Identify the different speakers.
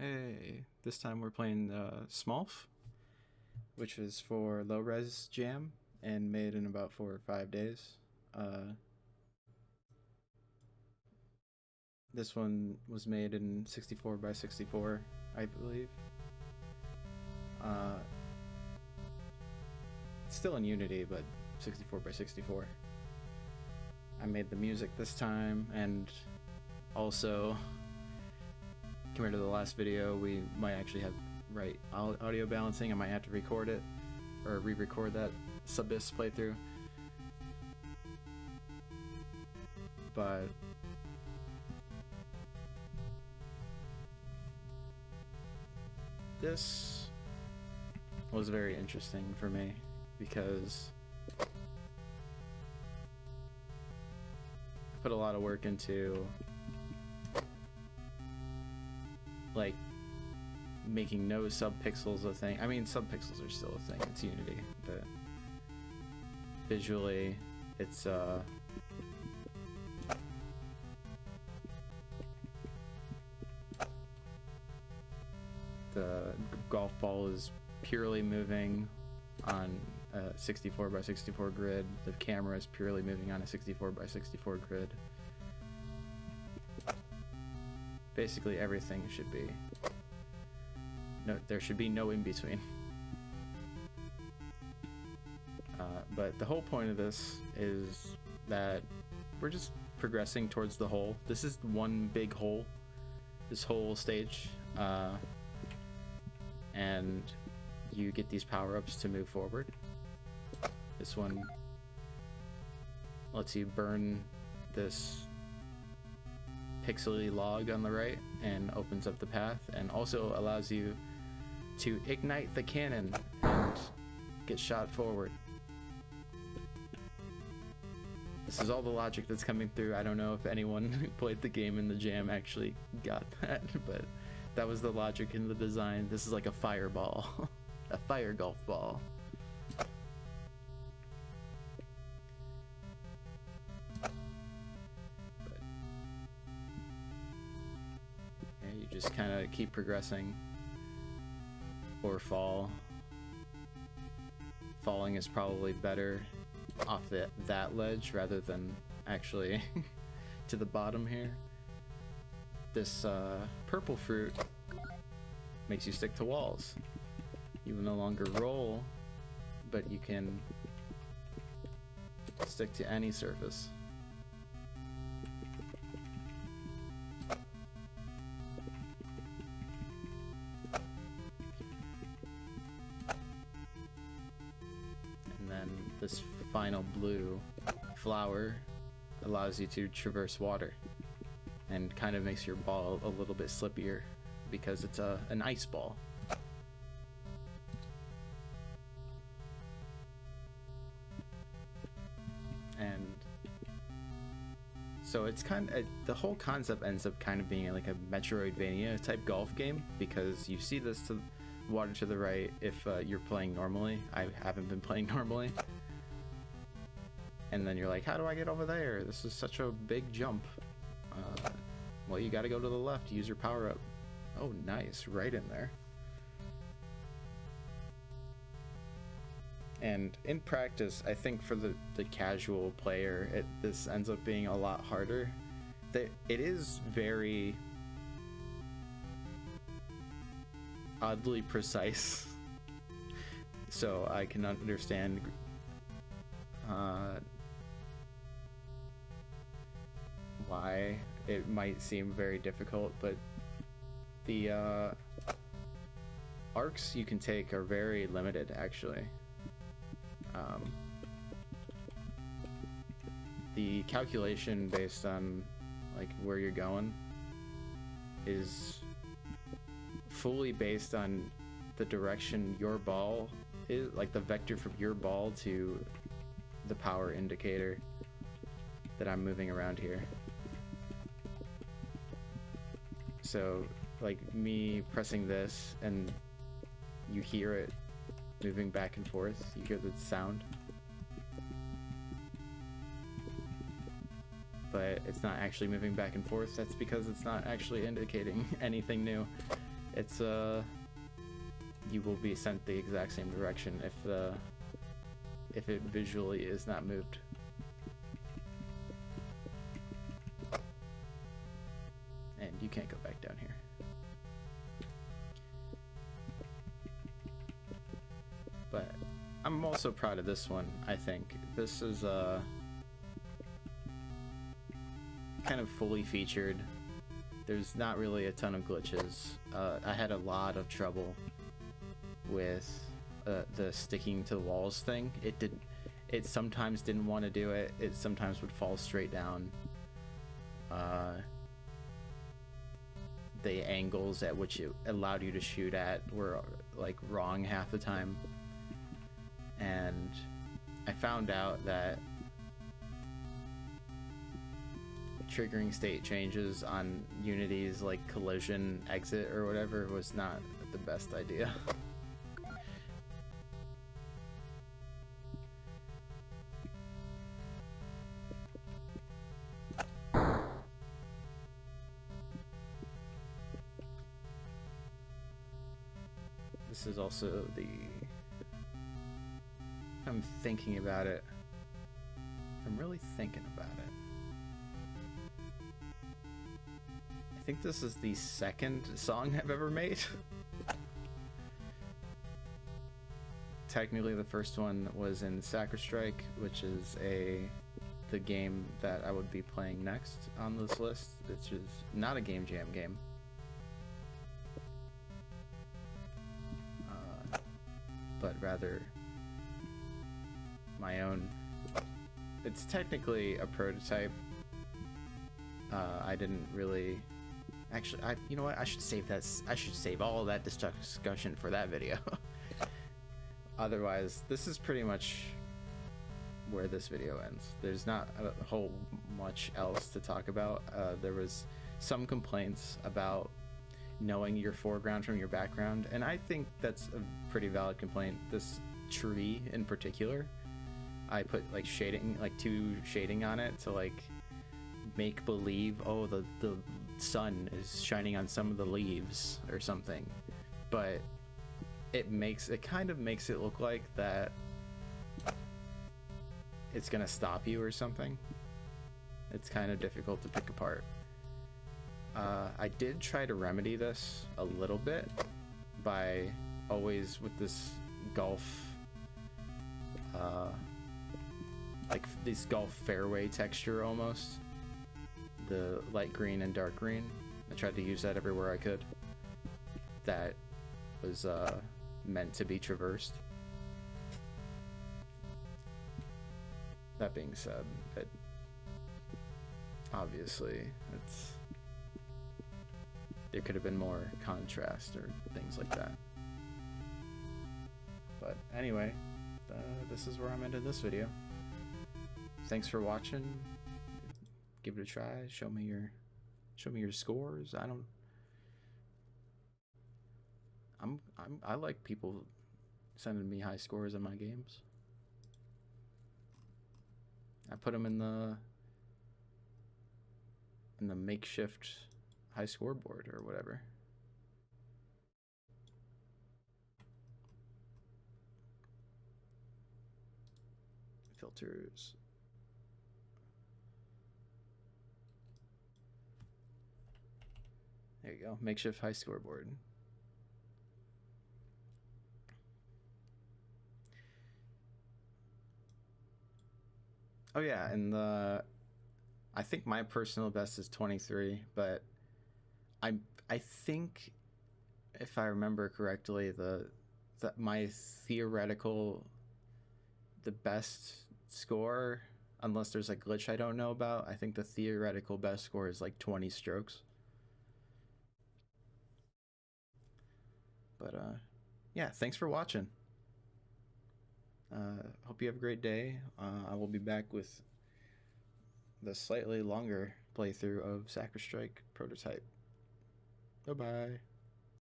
Speaker 1: Hey, this time we're playing Smolf, which is for low res jam and made in about 4 or 5 days. This one was made in 64 by 64, I believe. It's still in Unity, but 64 by 64. I made the music this time, and also, compared to the last video, we might actually have right audio balancing. I might have to record it or re-record that Subis playthrough, but this was very interesting for me because I put a lot of work into like making no subpixels a thing. I mean, subpixels are still a thing. It's Unity, but visually, it's the golf ball is purely moving on a 64 by 64 grid. The camera is purely moving on a 64 by 64 grid. Basically, everything should be there should be no in between. But the whole point of this is that we're just progressing towards the hole. This is one big hole, this whole stage, and you get these power-ups to move forward. This one lets you burn this pixely log on the right and opens up the path, and also allows you to ignite the cannon and get shot forward. This is all the logic that's coming through. I don't know if anyone who played the game in the jam actually got that, but that was the logic in the design. This is like a fireball, a fire golf ball. But yeah, you just kind of keep progressing or fall. Falling is probably better off that ledge rather than actually to the bottom here. This purple fruit makes you stick to walls. You will no longer roll, but you can stick to any surface. And then this final blue flower allows you to traverse water and kind of makes your ball a little bit slippier because it's an ice ball. And so it's kind of, the whole concept ends up kind of being like a Metroidvania type golf game, because you see this to water to the right if you're playing normally. I haven't been playing normally. And then you're like, how do I get over there? This is such a big jump. Well, you gotta go to the left, use your power up. Oh, nice, right in there. And in practice, I think for the casual player, this ends up being a lot harder. It is very oddly precise, so I can understand why it might seem very difficult, but the arcs you can take are very limited, actually. The calculation based on like where you're going is fully based on the direction your ball is, like the vector from your ball to the power indicator that I'm moving around here. So like me pressing this and you hear it moving back and forth, you hear the sound, but it's not actually moving back and forth. That's because it's not actually indicating anything new. it's you will be sent the exact same direction if it visually is not moved. And you can't go back down here. But I'm also proud of this one. I think this is kind of fully featured. There's not really a ton of glitches. I had a lot of trouble with the sticking to the walls thing. It sometimes didn't want to do it. It sometimes would fall straight down. The angles at which it allowed you to shoot at were like wrong half the time. And I found out that triggering state changes on Unity's like collision exit or whatever was not the best idea. This is also the... I'm thinking about it. I'm really thinking about it. I think this is the second song I've ever made. Technically, the first one was in Sacristrike, which is the game that I would be playing next on this list, which is not a Game Jam game. But rather my own. It's technically a prototype. I didn't really... Actually, you know what? I should save that. I should save all of that discussion for that video. Otherwise, this is pretty much where this video ends. There's not a whole much else to talk about. There was some complaints about knowing your foreground from your background, and I think that's a pretty valid complaint. This tree in particular, I put like shading, like 2 shading on it to like make believe, oh, the sun is shining on some of the leaves or something, but it kind of makes it look like that it's gonna stop you or something. It's kind of difficult to pick apart. I did try to remedy this a little bit by always with this golf, like this golf fairway texture almost. The light green and dark green. I tried to use that everywhere I could. That was meant to be traversed. That being said, obviously there could have been more contrast or things like that. But anyway, this is where I'm ending this video. Thanks for watching. Give it a try. Show me your scores. I like people sending me high scores in my games. I put them in the makeshift high scoreboard or whatever. Filters. There you go. Makeshift high scoreboard. Oh yeah, and I think my personal best is 23, but I think if I remember correctly, my theoretical the best score, unless there's a glitch I don't know about, I think the theoretical best score is like 20 strokes. But yeah, thanks for watching. Hope you have a great day. I will be back with the slightly longer playthrough of Sacristrike Prototype. Bye-bye.